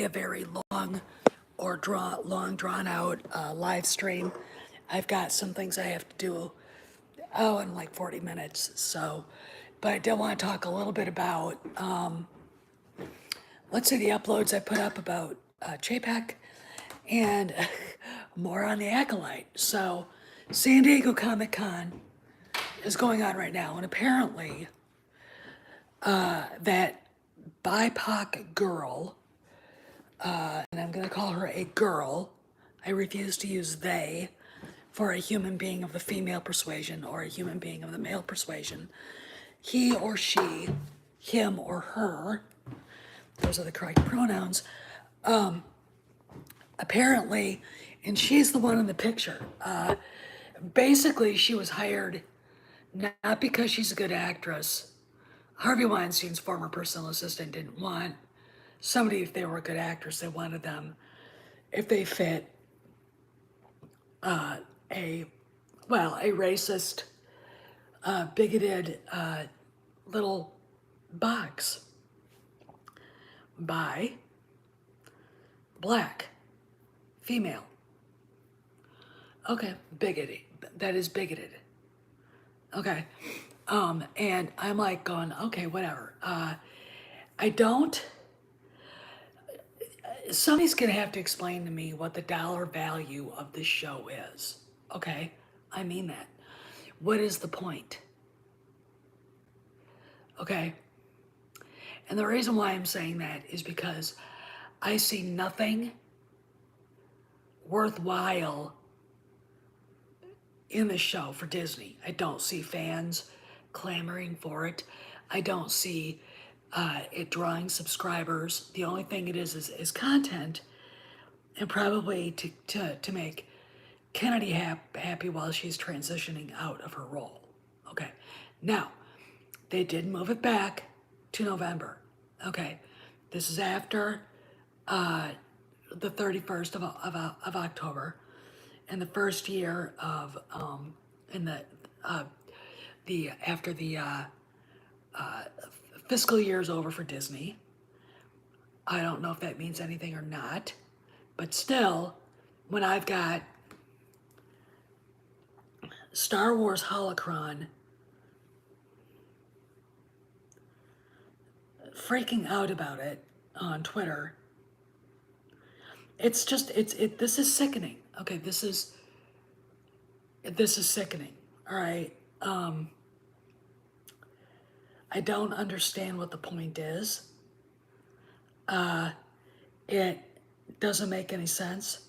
a very long or long drawn out live stream. I've got some things I have to do, in like 40 minutes. So, but I did want to talk a little bit about, let's say the uploads I put up about JPEG and more on the Acolyte. So, San Diego Comic Con is going on right now, and apparently that BIPOC girl, and I'm going to call her a girl. I refuse to use they for a human being of the female persuasion or a human being of the male persuasion. He or she, him or her, those are the correct pronouns, apparently, and she's the one in the picture. Basically, she was hired not because she's a good actress. Harvey Weinstein's former personal assistant didn't want somebody if they were a good actress. They wanted them if they fit a racist, bigoted little box. Bi, black, female. Okay, bigoted. That is bigoted. Okay. And I'm like going, okay, whatever. I don't. Somebody's gonna have to explain to me what the dollar value of this show is. Okay, I mean that. What is the point? Okay. And the reason why I'm saying that is because I see nothing worthwhile in the show for Disney. I don't see fans clamoring for it. I don't see it drawing subscribers. The only thing it is content, and probably to make Kennedy happy while she's transitioning out of her role. Okay, now they did move it back to November. Okay, this is after the 31st of October, and the first year of in the after the fiscal year is over for Disney. I don't know if that means anything or not, but still, when I've got Star Wars Holocron freaking out about it on Twitter, it's just this is sickening. Okay, this is sickening. All right. I don't understand what the point is. It doesn't make any sense.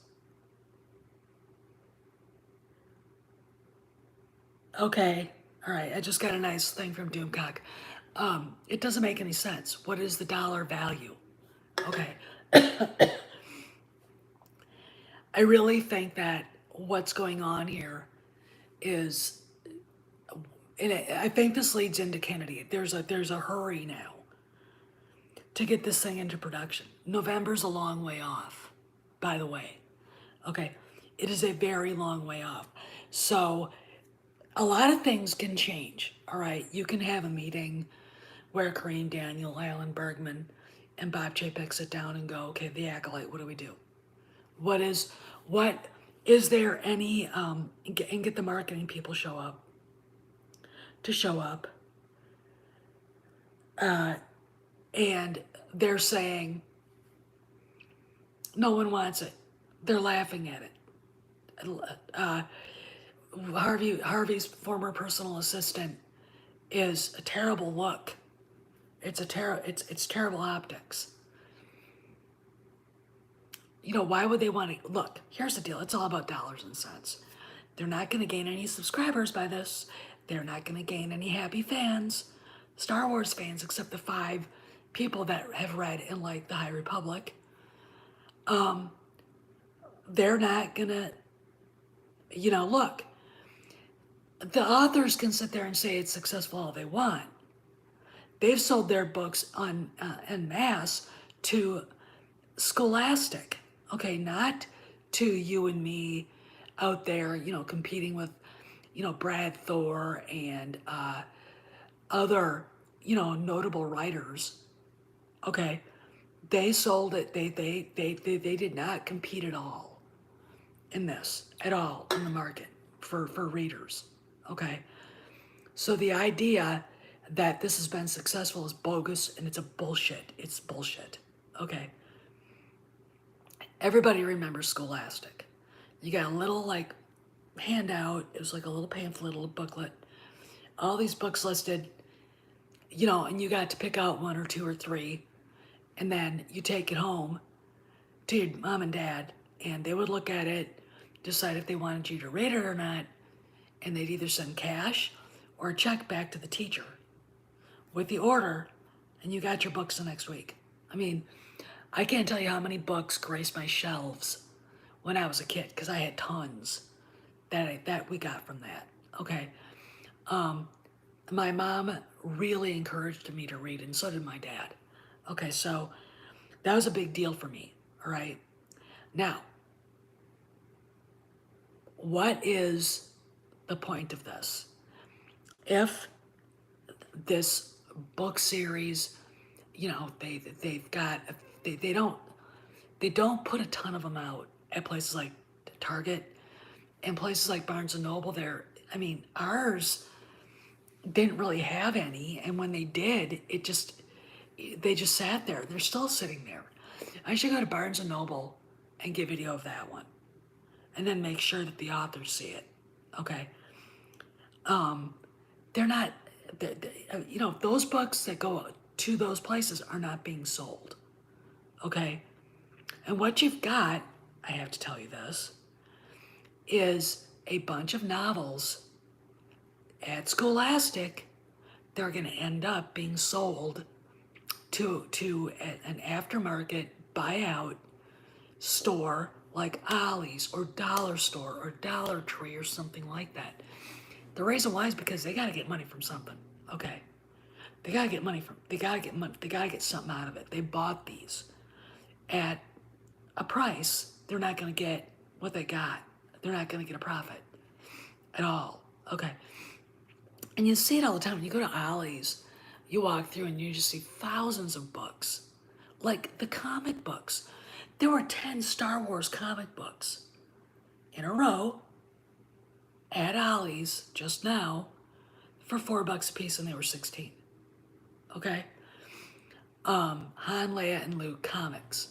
Okay, all right, I just got a nice thing from Doomcock. It doesn't make any sense. What is the dollar value? Okay. I really think that what's going on here is, and I think this leads into Kennedy. There's a hurry now to get this thing into production. November's a long way off, by the way. Okay, it is a very long way off. So a lot of things can change. All right, you can have a meeting where Kareem Daniel, Alan Bergman, and Bob Chapek sit down and go, okay, the Acolyte, what do we do? What is there any, and get the marketing people to show up, and they're saying, no one wants it. They're laughing at it. Harvey's former personal assistant is a terrible look. It's terrible optics. You know, why would they want to look? Here's the deal. It's all about dollars and cents. They're not going to gain any subscribers by this. They're not going to gain any happy fans, Star Wars fans, except the 5 people that have read and liked the High Republic. They're not going to, look, the authors can sit there and say it's successful all they want. They've sold their books en masse to Scholastic, okay, not to you and me out there, competing with, Brad Thor and other, notable writers, okay? They sold it. They did not compete at all in this, at all in the market for readers. Okay. So the idea that this has been successful is bogus and it's a bullshit. It's bullshit. Okay. Everybody remembers Scholastic. You got a little like handout. It was like a little pamphlet, a little booklet. All these books listed, and you got to pick out one or two or three, and then you take it home to your mom and dad, and they would look at it, decide if they wanted you to read it or not, and they'd either send cash or a check back to the teacher with the order, and you got your books the next week. I mean, I can't tell you how many books graced my shelves when I was a kid, because I had tons that we got from that. Okay. My mom really encouraged me to read, and so did my dad. Okay, so that was a big deal for me. All right. Now, what is the point of this? If this book series, they've got they don't put a ton of them out at places like Target and places like Barnes and Noble. Ours didn't really have any, and when they did, they just sat there. They're still sitting there. I should go to Barnes and Noble and get video of that one, and then make sure that the authors see it. Okay. They're not. Those books that go to those places are not being sold. Okay. And what you've got, I have to tell you this, is a bunch of novels at Scholastic. They're going to end up being sold to an aftermarket buyout store like Ollie's or Dollar Store or Dollar Tree or something like that. The reason why is because they got to get money from something. Okay. They got to get money they got to get something out of it. They bought these at a price. They're not going to get what they got. They're not going to get a profit at all. Okay. And you see it all the time. When you go to Ollie's, you walk through and you just see thousands of books. Like the comic books. There were 10 Star Wars comic books in a row at Ollie's just now for $4 a piece, and they were 16. Okay? Han, Leia, and Luke comics.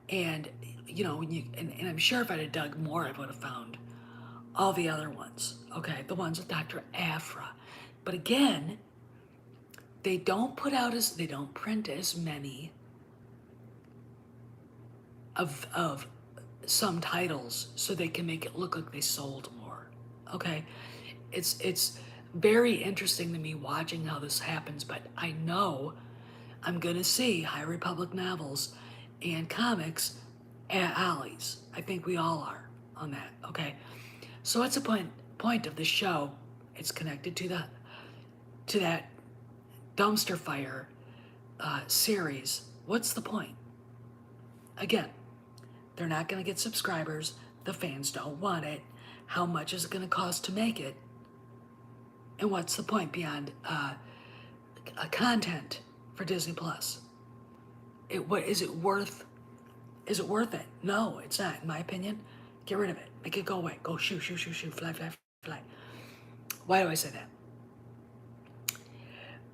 And, and I'm sure if I'd have dug more, I would have found all the other ones. Okay? The ones with Dr. Aphra. But again, they don't print as many of some titles so they can make it look like they sold more. Okay? It's very interesting to me watching how this happens, but I know I'm gonna see High Republic novels and comics at Ollie's. I think we all are on that. Okay? So what's the point of the show? It's connected to that dumpster fire series. What's the point? Again, they're not going to get subscribers. The fans don't want it. How much is it going to cost to make it? And what's the point beyond content for Disney Plus? Is it worth it? No, it's not. In my opinion, get rid of it. Make it go away. Go shoo, shoo, shoo, shoo, fly, fly, fly. Why do I say that?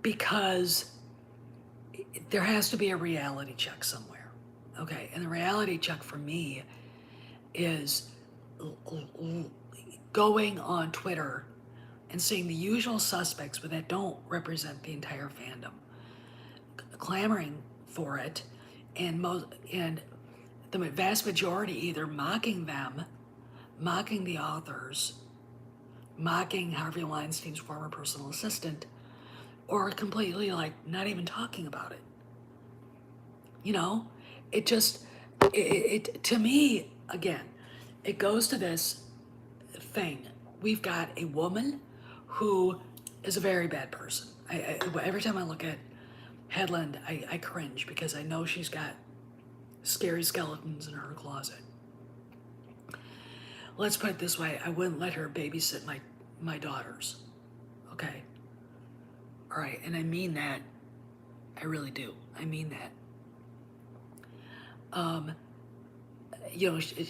Because there has to be a reality check somewhere. Okay, and the reality check for me is going on Twitter and seeing the usual suspects, but that don't represent the entire fandom, clamoring for it, and the vast majority either mocking them, mocking the authors, mocking Harvey Weinstein's former personal assistant, or completely like not even talking about it. It just, it to me, again, it goes to this thing. We've got a woman who is a very bad person. Every time I look at Headland, I cringe because I know she's got scary skeletons in her closet. Let's put it this way. I wouldn't let her babysit my daughters. Okay? All right, and I mean that. I really do. I mean that.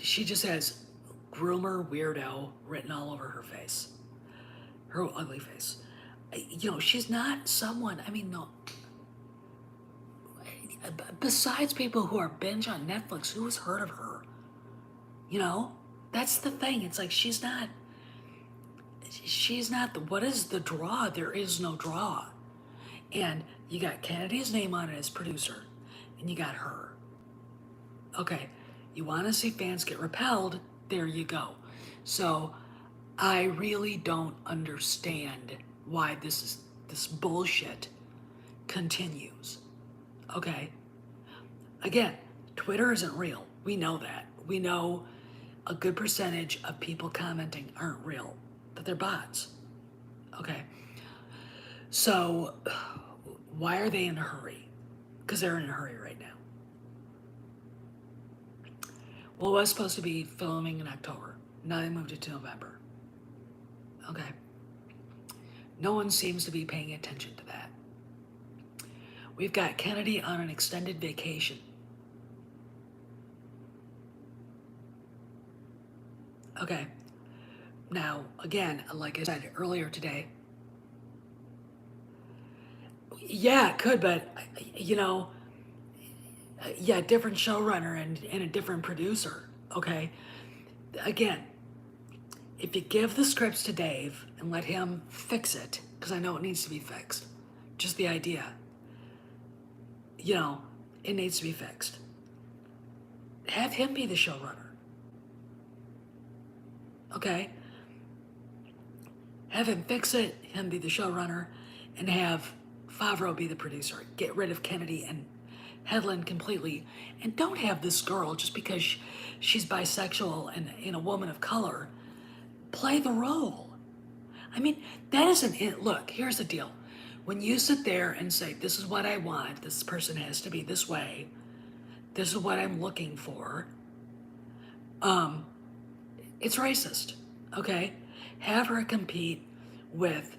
She just has groomer weirdo written all over her face, her ugly face. She's not someone, I mean, no, besides people who are binge on Netflix, who has heard of her? You know, that's the thing. It's like she's not what is the draw? There is no draw. And you got Kennedy's name on it as producer, and you got her. Okay, you want to see fans get repelled? There you go. So I really don't understand why this bullshit continues. Okay? Again, Twitter isn't real. We know that. We know a good percentage of people commenting aren't real, that they're bots. Okay? So why are they in a hurry? Because they're in a hurry right now. Well, it was supposed to be filming in October. Now they moved it to November. Okay. No one seems to be paying attention to that. We've got Kennedy on an extended vacation. Okay. Now, again, like I said earlier today, yeah, it could, but different showrunner and a different producer. Okay. Again, if you give the scripts to Dave and let him fix it, because I know it needs to be fixed, just the idea, it needs to be fixed. Have him be the showrunner. Okay? Have him fix it, him be the showrunner, and have Favreau be the producer. Get rid of Kennedy and Hedlund completely. And don't have this girl, just because she's bisexual and a woman of color, play the role. I mean, that isn't it. Look, here's the deal. When you sit there and say, this is what I want, this person has to be this way, this is what I'm looking for, it's racist, okay? Have her compete with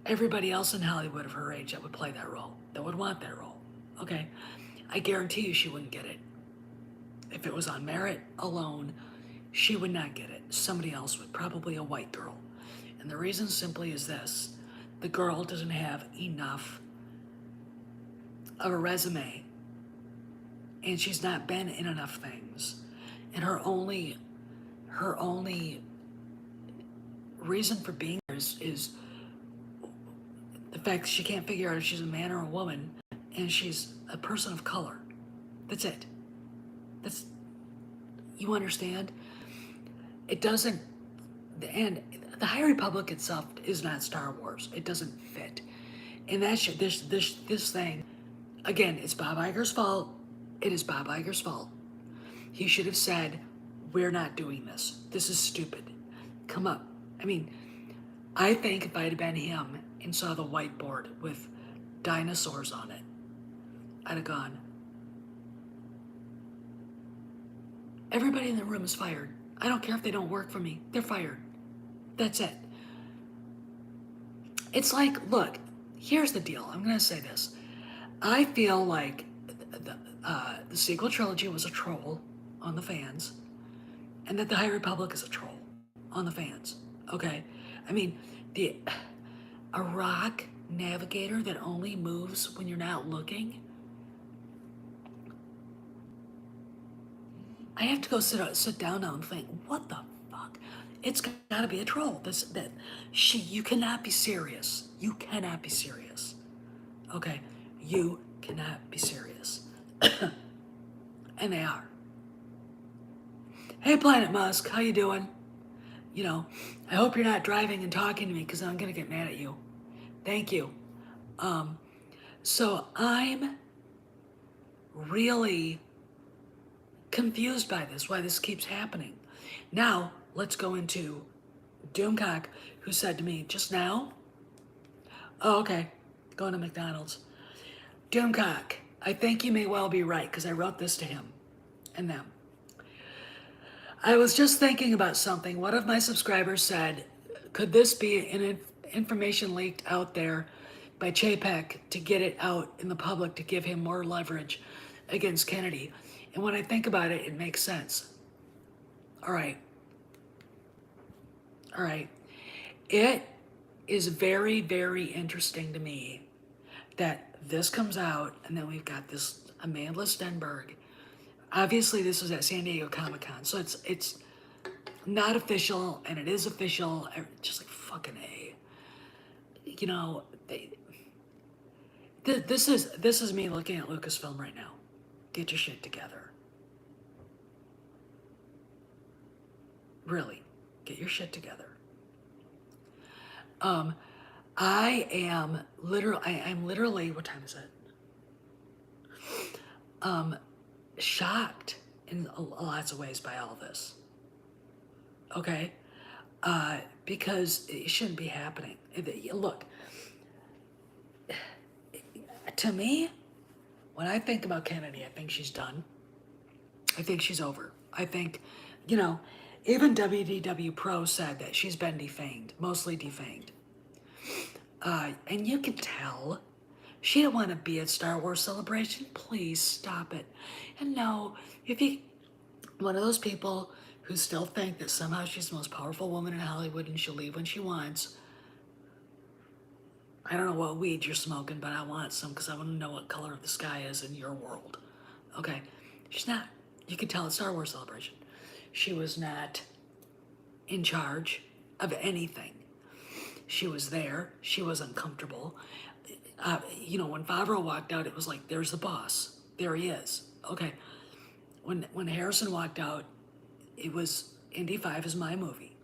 everybody else in Hollywood of her age that would play that role, that would want that role, okay? I guarantee you she wouldn't get it. If it was on merit alone, she would not get it. Somebody else would, probably a white girl. And the reason simply is this: the girl doesn't have enough of a resume, and she's not been in enough things. And her only reason for being there is the fact that she can't figure out if she's a man or a woman, and she's a person of color. That's it. You understand? It doesn't, and the High Republic itself is not Star Wars. It doesn't fit. And that's this thing, again, it's Bob Iger's fault. It is Bob Iger's fault. He should have said, we're not doing this. This is stupid. Come up. I mean, I think if I'd have been him and saw the whiteboard with dinosaurs on it, I'd have gone, everybody in the room is fired. I don't care if they don't work for me. They're fired. That's it. It's like, look, here's the deal. I'm going to say this. I feel like the sequel trilogy was a troll on the fans, and that the High Republic is a troll on the fans. Okay? I mean, a rock navigator that only moves when you're not looking. I have to go sit down now and think, what the fuck? It's got to be a troll. You cannot be serious. You cannot be serious. Okay? You cannot be serious. And they are. Hey, Planet Musk, how you doing? I hope you're not driving and talking to me, because I'm going to get mad at you. Thank you. So I'm really confused by this, why this keeps happening. Now, let's go into Doomcock, who said to me just now, oh, okay, going to McDonald's. Doomcock, I think you may well be right, because I wrote this to him and them. I was just thinking about something. One of my subscribers said, could this be an information leaked out there by Chapek to get it out in the public to give him more leverage against Kennedy? And when I think about it, it makes sense. All right. All right. It is very, very interesting to me that this comes out and then we've got this Amanda Stenberg. Obviously, this was at San Diego Comic-Con, so it's not official and it is official. Just like fucking A. You know, this is me looking at Lucasfilm right now. Get your shit together. Really, get your shit together. I'm literally, what time is it? Shocked in lots of ways by all this. Okay? Because it shouldn't be happening. Look, to me, when I think about Kennedy, I think she's done. I think she's over. I think, you know, even WDW Pro said that she's been defanged, mostly defanged. And you can tell she didn't want to be at Star Wars Celebration. Please stop it. And no, if you, one of those people who still think that somehow she's the most powerful woman in Hollywood and she'll leave when she wants, I don't know what weed you're smoking, but I want some because I want to know what color the sky is in your world. Okay, she's not. You can tell at Star Wars Celebration. She was not in charge of anything. She was there. She was uncomfortable. You know, when Favreau walked out, it was like, there's the boss. There he is. Okay. When Harrison walked out, it was Indy 5 is my movie.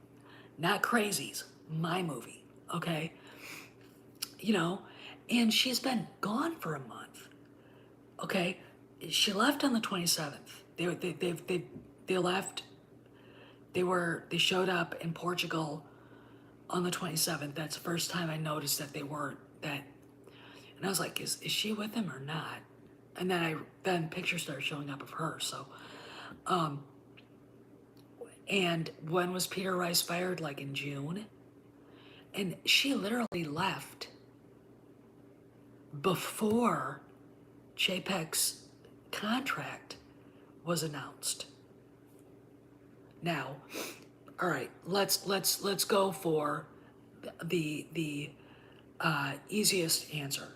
Not Crazy's, my movie. Okay. You know, and she's been gone for a month. Okay. She left on the 27th. They left. They showed up in Portugal on the 27th. That's the first time I noticed that they weren't that. And I was like, is she with him or not? And then pictures started showing up of her. So, and when was Peter Rice fired? Like in June. And she literally left before Chapek's contract was announced. Now, all right, let's go for the easiest answer.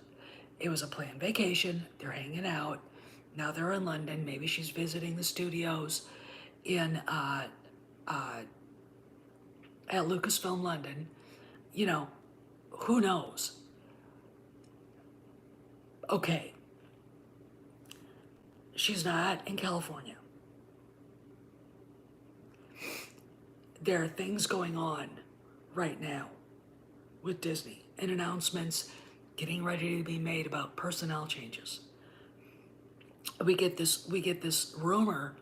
It was a planned vacation. They're hanging out. Now they're in London. Maybe she's visiting the studios in at Lucasfilm London. You know, who knows? Okay. She's not in California. There are things going on right now with Disney and announcements getting ready to be made about personnel changes. We get this rumor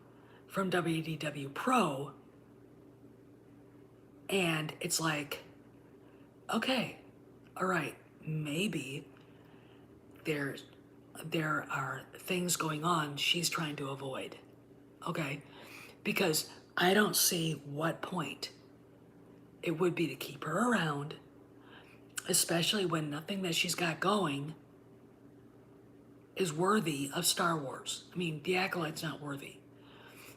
from WDW Pro, and it's like, okay, all right, maybe there are things going on she's trying to avoid. Okay, because I don't see what point it would be to keep her around, especially when nothing that she's got going is worthy of Star Wars. I mean, The Acolyte's not worthy.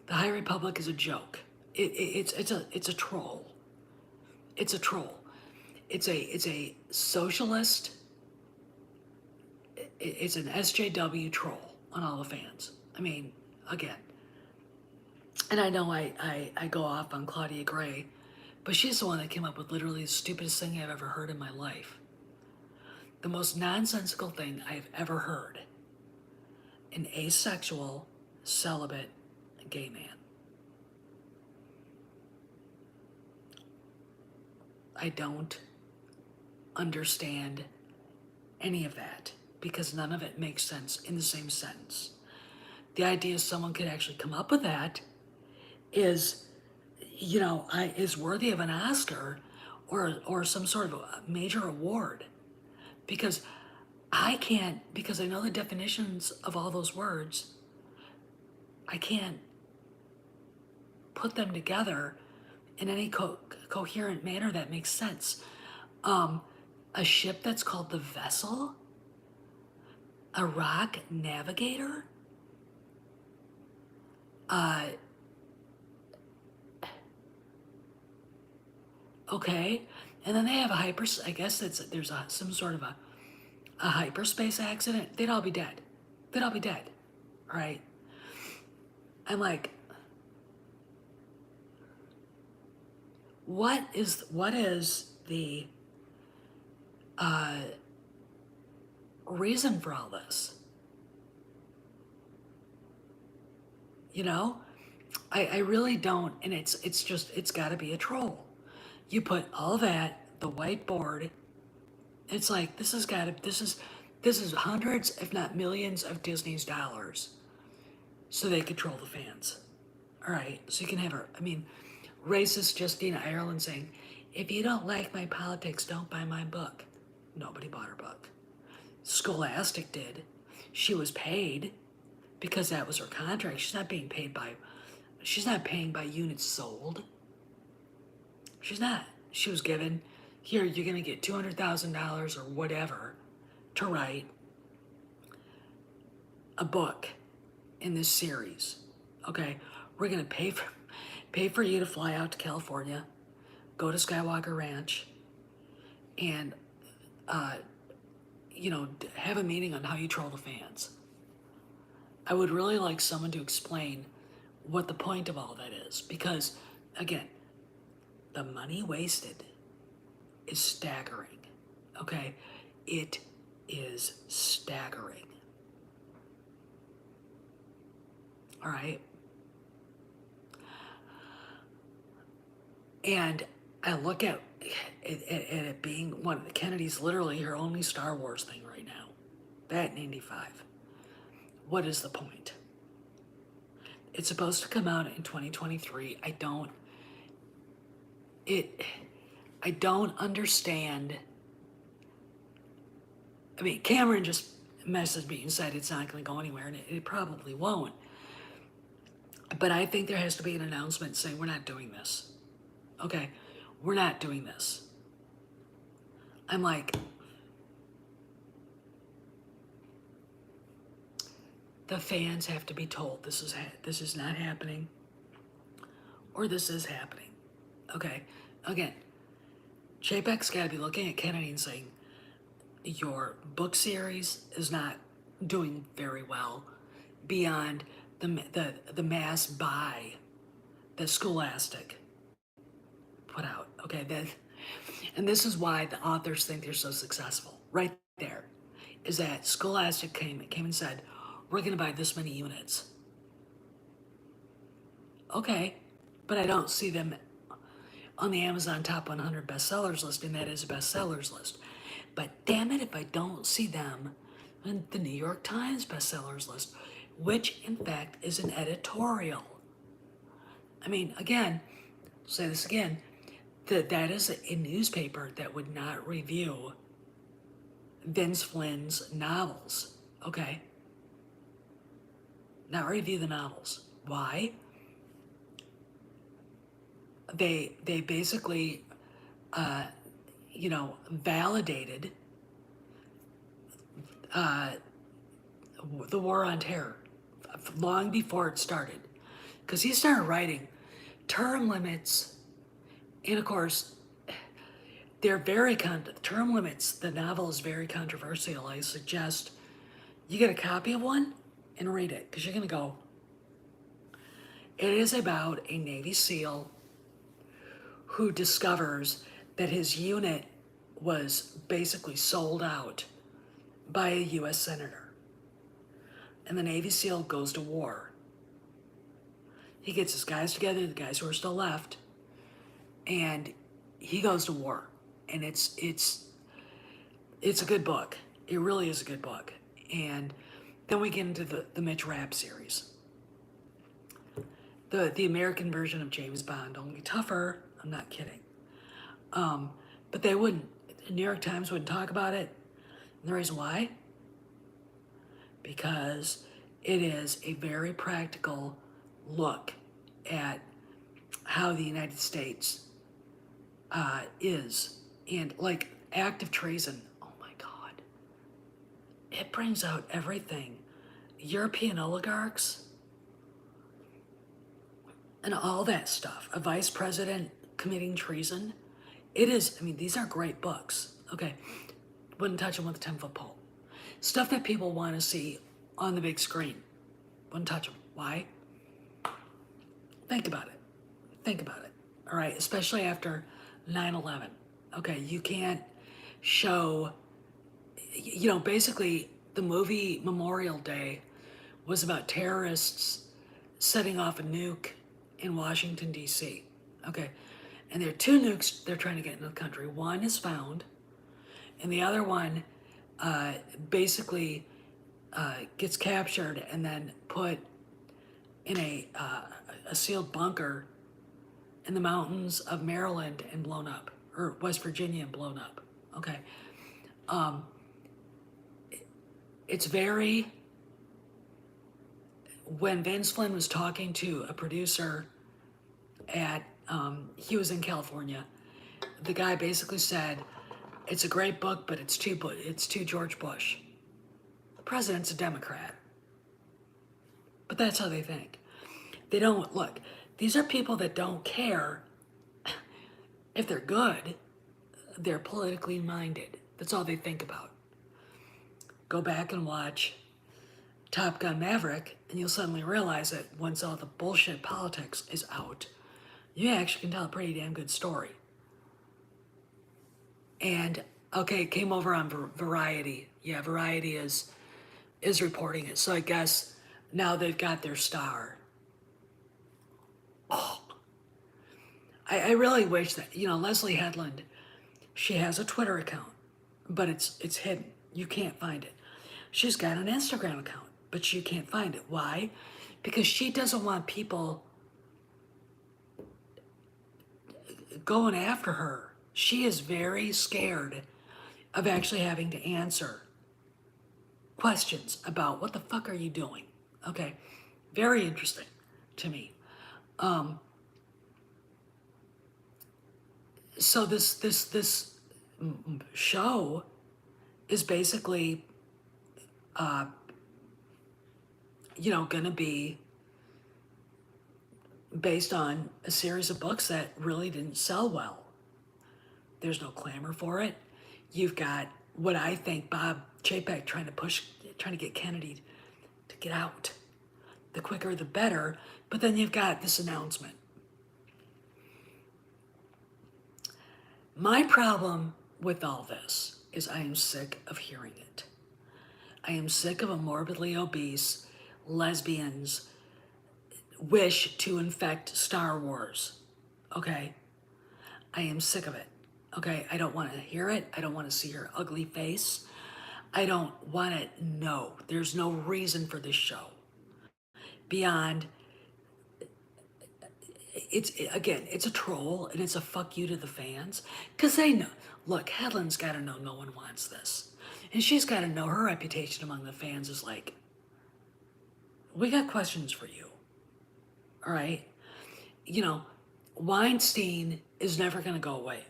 The High Republic is a joke. It's a troll. It's a troll. It's a socialist. It's an SJW troll on all the fans. I mean, again. And I know I go off on Claudia Gray, but she's the one that came up with literally the stupidest thing I've ever heard in my life. The most nonsensical thing I've ever heard. An asexual, celibate, gay man. I don't understand any of that because none of it makes sense in the same sentence. The idea someone could actually come up with that is, you know, is worthy of an Oscar or some sort of a major award, because I can't, because I know the definitions of all those words, I can't put them together in any coherent manner that makes sense. A ship that's called the Vessel, a rock navigator. Uh, okay. And then they have a I guess there's some sort of a hyperspace accident. They'd all be dead. They'd all be dead. Right? I'm like, what is the uh, reason for all this? You know, I really don't, and it's got to be a troll. You put all that, the whiteboard. It's like this is hundreds, if not millions, of Disney's dollars, so they control the fans. All right, so you can have her. I mean, racist Justina Ireland saying, "If you don't like my politics, don't buy my book." Nobody bought her book. Scholastic did. She was paid because that was her contract. She's not being paid by. She's not paying by units sold. She's not. She was given, here, you're going to get $200,000 or whatever to write a book in this series. Okay, we're going to pay for you to fly out to California, go to Skywalker Ranch, and have a meeting on how you troll the fans. I would really like someone to explain what the point of all that is, because again, the money wasted is staggering. Okay, it is staggering. All right. And I look at it being one of the Kennedy's, literally her only Star Wars thing right now. That in 85. What is the point? It's supposed to come out in 2023. I don't understand. I mean, Cameron just messaged me and said it's not going to go anywhere, and it probably won't. But I think there has to be an announcement saying we're not doing this. Okay, we're not doing this. I'm like, the fans have to be told this is not happening, or this is happening. Okay, again, JPEG's got to be looking at Kennedy and saying, your book series is not doing very well beyond the mass buy that Scholastic put out. Okay, and this is why the authors think they're so successful. Right there is that Scholastic came and said, we're going to buy this many units. Okay, but I don't see them on the Amazon top 100 bestsellers list, and that is a bestsellers list. But damn it, if I don't see them on the New York Times bestsellers list, which in fact is an editorial. I mean, again, I'll say this again, that is a newspaper that would not review Vince Flynn's novels, okay? Not review the novels. Why? They basically, validated the war on terror long before it started, because he started writing term limits, and of course, they're term limits. The novel is very controversial. I suggest you get a copy of one and read it, because you're gonna go. It is about a Navy SEAL who discovers that his unit was basically sold out by a U.S. senator. And the Navy SEAL goes to war. He gets his guys together, the guys who are still left, and he goes to war. And it's a good book. It really is a good book. And then we get into the Mitch Rapp series. The American version of James Bond, only tougher. I'm not kidding. But they wouldn't. The New York Times wouldn't talk about it. And the reason why? Because it is a very practical look at how the United States is. And like active treason, oh my God. It brings out everything. European oligarchs, and all that stuff, a vice president committing treason. It is, I mean, these are great books. Okay. Wouldn't touch them with a 10-foot pole. Stuff that people want to see on the big screen. Wouldn't touch them. Why? Think about it. Think about it. All right. Especially after 9/11. Okay. You can't show, basically the movie Memorial Day was about terrorists setting off a nuke in Washington, D.C. Okay. And there are two nukes they're trying to get into the country. One is found, and the other one basically gets captured and then put in a sealed bunker in the mountains of Maryland and blown up, or West Virginia and blown up. Okay. It's very, when Vince Flynn was talking to a producer at, he was in California, the guy basically said, it's a great book, but it's too George Bush. The president's a Democrat. But that's how they think. They don't, look, these are people that don't care if they're good. They're politically minded. That's all they think about. Go back and watch Top Gun Maverick, and you'll suddenly realize that once all the bullshit politics is out, you actually can tell a pretty damn good story. And okay, it came over on Variety. Yeah, Variety is reporting it. So I guess now they've got their star. Oh, I really wish that, Leslie Headland, she has a Twitter account, but it's hidden. You can't find it. She's got an Instagram account, but you can't find it. Why? Because she doesn't want people going after her. She is very scared of actually having to answer questions about what the fuck are you doing? Okay, very interesting to me. So this show is basically, going to be based on a series of books that really didn't sell well. There's no clamor for it. You've got what I think Bob Chapek trying to get Kennedy to get out. The quicker, the better. But then you've got this announcement. My problem with all this is I am sick of hearing it. I am sick of a morbidly obese lesbian's wish to infect Star Wars. Okay? I am sick of it. Okay? I don't want to hear it. I don't want to see her ugly face. I don't want to know. There's no reason for this show beyond, it's a troll, and it's a fuck you to the fans, because they know. Look, Headland's got to know no one wants this, and she's got to know her reputation among the fans is like, we got questions for you. All right? Weinstein is never going to go away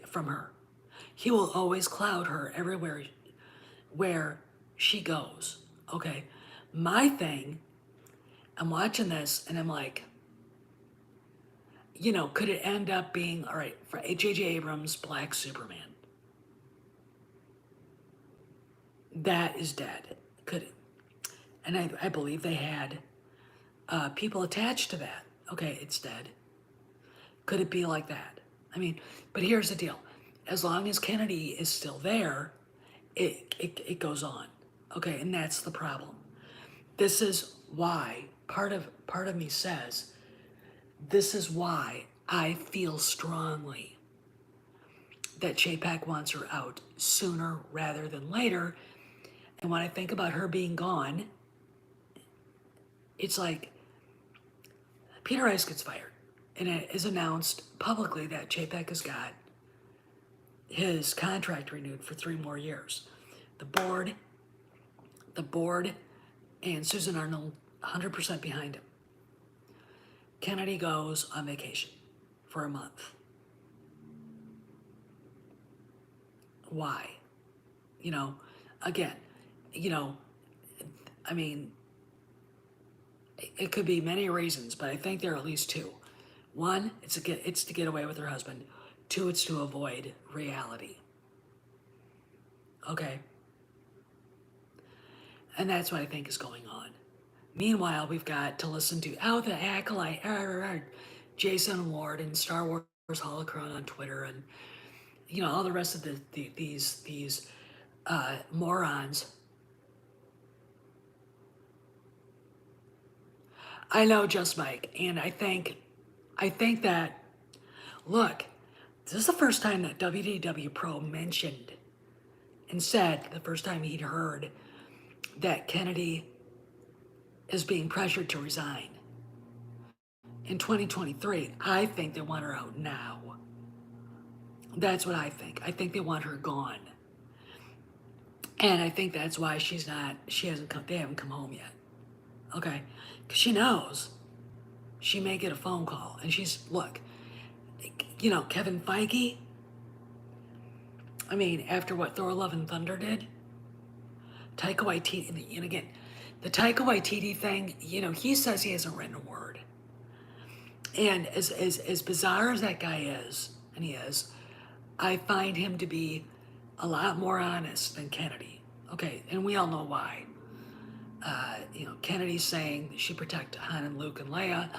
from her. He will always cloud her everywhere where she goes. Okay? My thing, I'm watching this and I'm like, could it end up being, all right, for J.J. Abrams' Black Superman? That is dead. Could it? And I believe they had people attached to that. Okay, it's dead. Could it be like that? I mean, but here's the deal. As long as Kennedy is still there, it goes on. Okay, and that's the problem. This is why part of me says, this is why I feel strongly that Chapek wants her out sooner rather than later. And when I think about her being gone, it's like Peter Ice gets fired, and it is announced publicly that Chapek has got his contract renewed for 3 more years. The board and Susan Arnold 100% behind him. Kennedy goes on vacation for a month. Why? Again, I mean, It could be many reasons, but I think there are at least two. One, it's to get away with her husband. Two, it's to avoid reality. Okay, and that's what I think is going on. Meanwhile, we've got to listen to the acolyte, Jason Ward and Star Wars Holocron on Twitter, and all the rest of these morons. I know, just Mike, and I think that, look, this is the first time that WDW Pro mentioned and said the first time he'd heard that Kennedy is being pressured to resign. In 2023, I think they want her out now. That's what I think. I think they want her gone. And I think that's why they haven't come home yet. Okay? Because she knows she may get a phone call. And look, Kevin Feige, I mean, after what Thor Love and Thunder did, Taika Waititi, and again, the Taika Waititi thing, he says he hasn't written a word. And as bizarre as that guy is, and he is, I find him to be a lot more honest than Kennedy. Okay, and we all know why. Kennedy's saying she protect Han and Luke and Leia.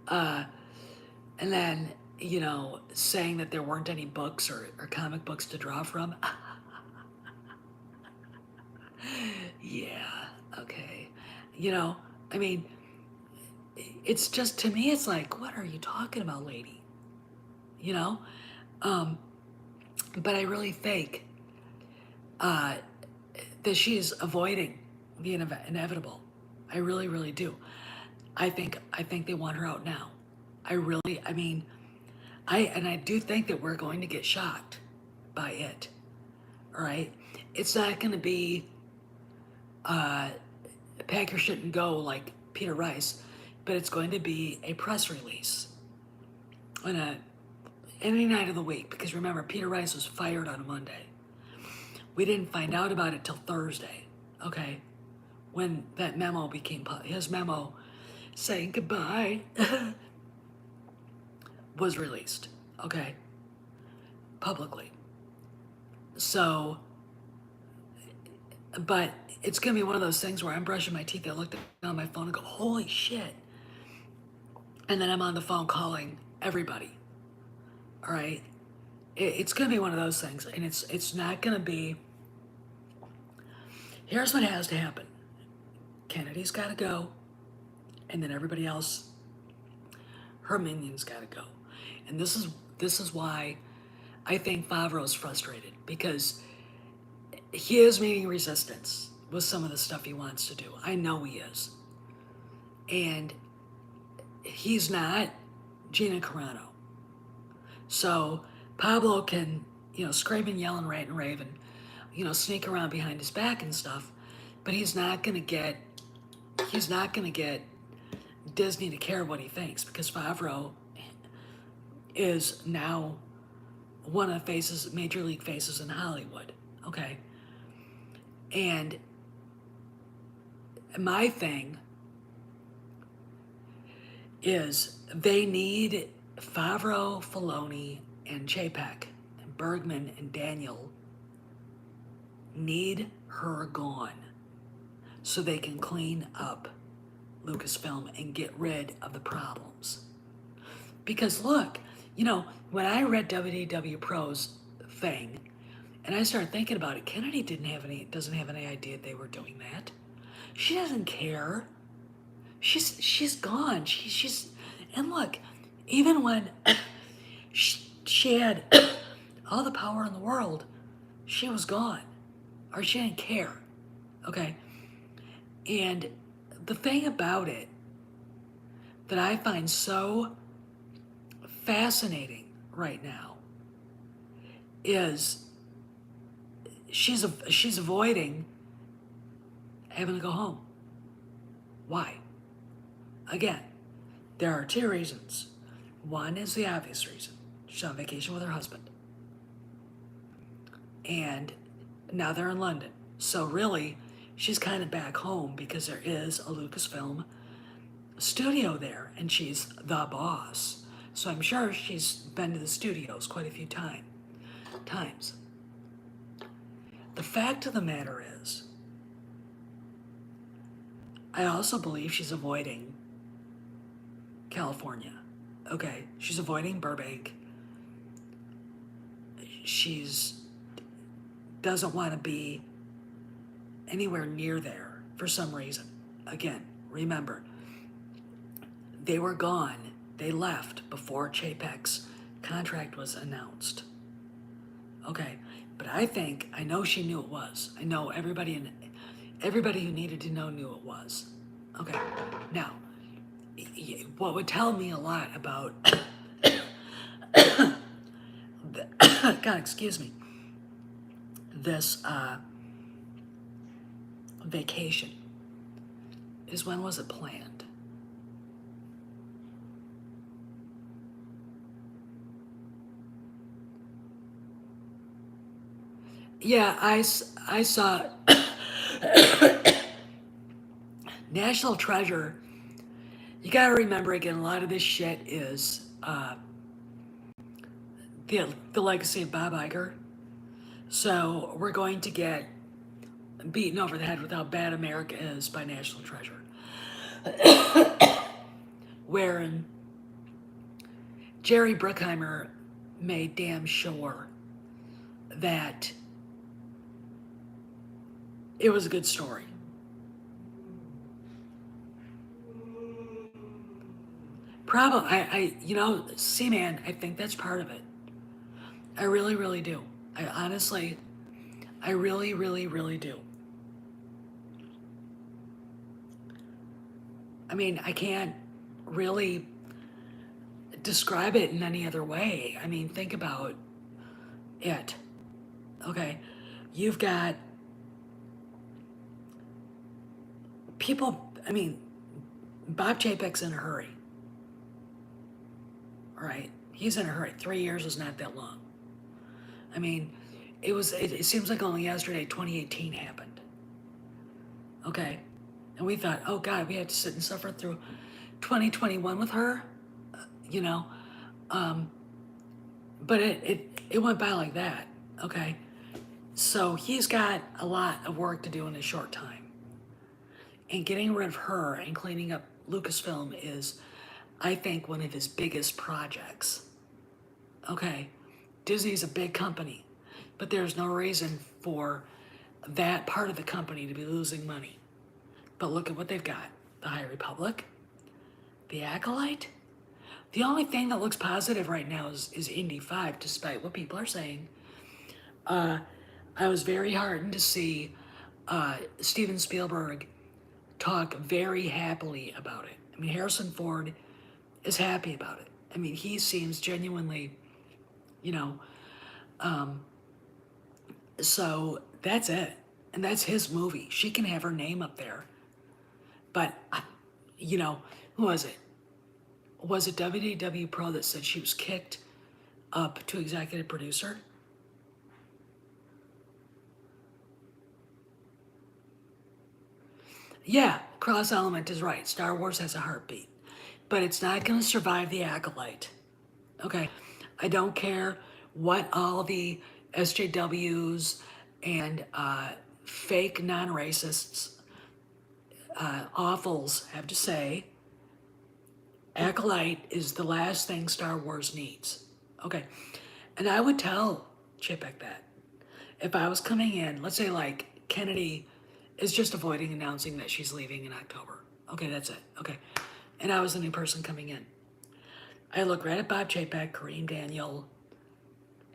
And then, saying that there weren't any books or comic books to draw from. Yeah, okay. I mean, it's just, to me, it's like, what are you talking about, lady? But I really think that she's avoiding the inevitable. I really, really do. I think they want her out now. I do think that we're going to get shocked by it. All right, it's not going to be pack your shit and go like Peter Rice, but it's going to be a press release on any night of the week. Because remember, Peter Rice was fired on a Monday. We didn't find out about it till Thursday. Okay, when that memo his memo saying goodbye was released, okay, publicly. So, but it's gonna be one of those things where I'm brushing my teeth, I look down on my phone and go, holy shit. And then I'm on the phone calling everybody, all right? It's gonna be one of those things, and it's not gonna be, here's what has to happen. Kennedy's gotta go, and then everybody else, her minions gotta go. And this is why I think Favreau's frustrated, because he is meeting resistance with some of the stuff he wants to do. I know he is. And he's not Gina Carano. So Pablo can, scream and yell and rant and rave and, sneak around behind his back and stuff, but he's not gonna get Disney to care what he thinks, because Favreau is now one of the major league faces in Hollywood, okay? And my thing is they need Favreau, Filoni, and Chapek, and Bergman, and Daniel need her gone so they can clean up Lucasfilm and get rid of the problems. Because look, when I read WDW Pro's thing, and I started thinking about it, Kennedy doesn't have any idea they were doing that. She doesn't care. She's gone. And look, even when she had all the power in the world, she was gone, or she didn't care. Okay. And the thing about it that I find so fascinating right now is she's avoiding having to go home. Why? Again, there are two reasons. One is the obvious reason. She's on vacation with her husband. And now they're in London. So really, she's kind of back home because there is a Lucasfilm studio there and she's the boss. So I'm sure she's been to the studios quite a few times. The fact of the matter is, I also believe she's avoiding California. Okay, she's avoiding Burbank. She's doesn't want to be anywhere near there for some reason. Again, remember, they were gone. They left before Chapek's contract was announced. Okay, but I know she knew it was. I know everybody who needed to know knew it was. Okay, now, what would tell me a lot about, God, excuse me, this vacation is when was it planned? Yeah, I saw National Treasure. You gotta remember again, a lot of this shit is the legacy of Bob Iger. So we're going to get beaten over the head with how bad America is by National Treasure. Wherein Jerry Bruckheimer made damn sure that it was a good story. Probably, Seaman, I think that's part of it. I really, really do. I really, really, really do. I mean, I can't really describe it in any other way. I mean, think about it. Okay, you've got people, I mean, Bob Chapek's in a hurry. All right, he's in a hurry. 3 years is not that long. I mean, it seems like only yesterday 2018 happened. Okay, and we thought, oh God, we had to sit and suffer through 2021 with her, you know. But it went by like that. Okay, so he's got a lot of work to do in a short time. And getting rid of her and cleaning up Lucasfilm is, I think, one of his biggest projects. Okay, Disney's a big company, but there's no reason for that part of the company to be losing money. But look at what they've got. The High Republic, The Acolyte. The only thing that looks positive right now is Indy 5, despite what people are saying. I was very heartened to see Steven Spielberg talk very happily about it. I mean, Harrison Ford is happy about it. I mean, he seems genuinely, you know, so that's it. And that's his movie. She can have her name up there. But, who was it? Was it WDW Pro that said she was kicked up to executive producer? Yeah, Cross Element is right. Star Wars has a heartbeat. But it's not going to survive the Acolyte. Okay? I don't care what all the SJWs and fake non-racists, awfuls have to say. Acolyte is the last thing Star Wars needs. Okay. And I would tell Chapek that. If I was coming in, let's say like Kennedy is just avoiding announcing that she's leaving in October. Okay, that's it. Okay. And I was the new person coming in. I look right at Bob Chapek, Kareem Daniel,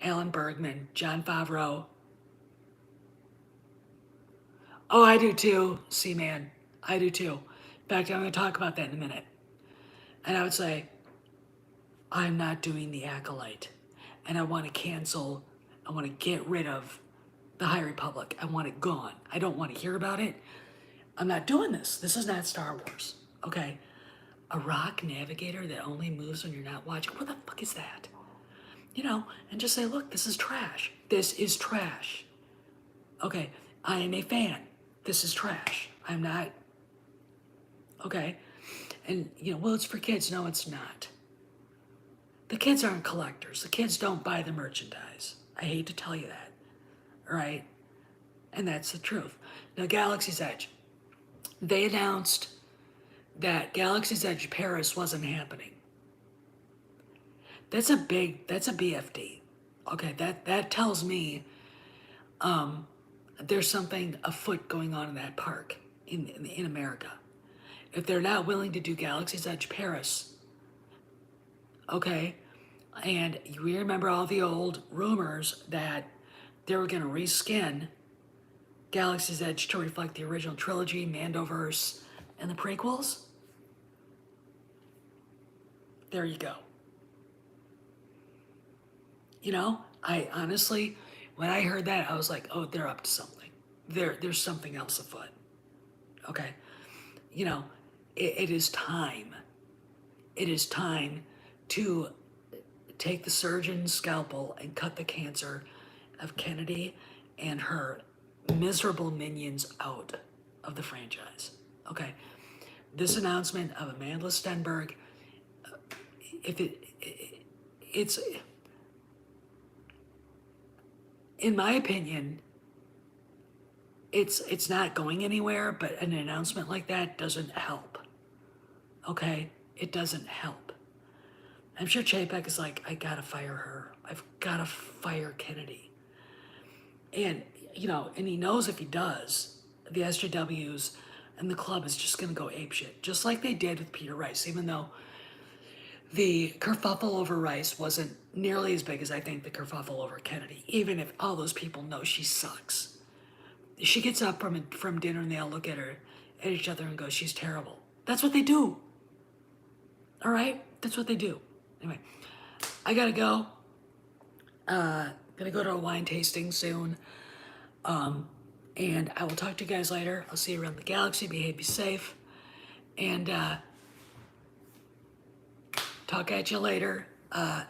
Alan Bergman, Jon Favreau. Oh, I do too, Seaman. I do too. In fact, I'm going to talk about that in a minute. And I would say, I'm not doing the Acolyte. And I want to cancel, I want to get rid of the High Republic. I want it gone. I don't want to hear about it. I'm not doing this. This is not Star Wars. Okay? A rock navigator that only moves when you're not watching. What the fuck is that? And just say, look, this is trash. This is trash. Okay, I am a fan. This is trash. I'm not, okay? And, well, it's for kids. No, it's not. The kids aren't collectors. The kids don't buy the merchandise. I hate to tell you that, all right? And that's the truth. Now, Galaxy's Edge. They announced that Galaxy's Edge Paris wasn't happening. That's a BFD. Okay, that tells me there's something afoot going on in that park in America. If they're not willing to do Galaxy's Edge Paris, okay, and you remember all the old rumors that they were going to reskin Galaxy's Edge to reflect the original trilogy, Mandoverse, and the prequels? There you go. I honestly, when I heard that, I was like, oh, they're up to something. There's something else afoot. Okay. It is time. It is time to take the surgeon's scalpel and cut the cancer of Kennedy and her miserable minions out of the franchise. Okay. This announcement of Amanda Stenberg, it's, in my opinion, it's not going anywhere, but an announcement like that doesn't help. Okay? It doesn't help. I'm sure Chapek is like, I gotta fire her. I've gotta fire Kennedy. And, and he knows if he does, the SJWs and the club is just gonna go apeshit, just like they did with Peter Rice, even though the kerfuffle over Rice wasn't nearly as big as I think the kerfuffle over Kennedy, even if all those people know she sucks. She gets up from dinner and they all look at each other and go, she's terrible. That's what they do. All right? That's what they do. Anyway, I gotta go. Gonna go to a wine tasting soon. And I will talk to you guys later. I'll see you around the galaxy. Behave, be safe. And talk at you later.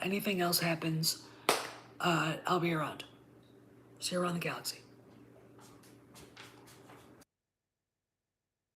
Anything else happens, I'll be around. See you around the galaxy.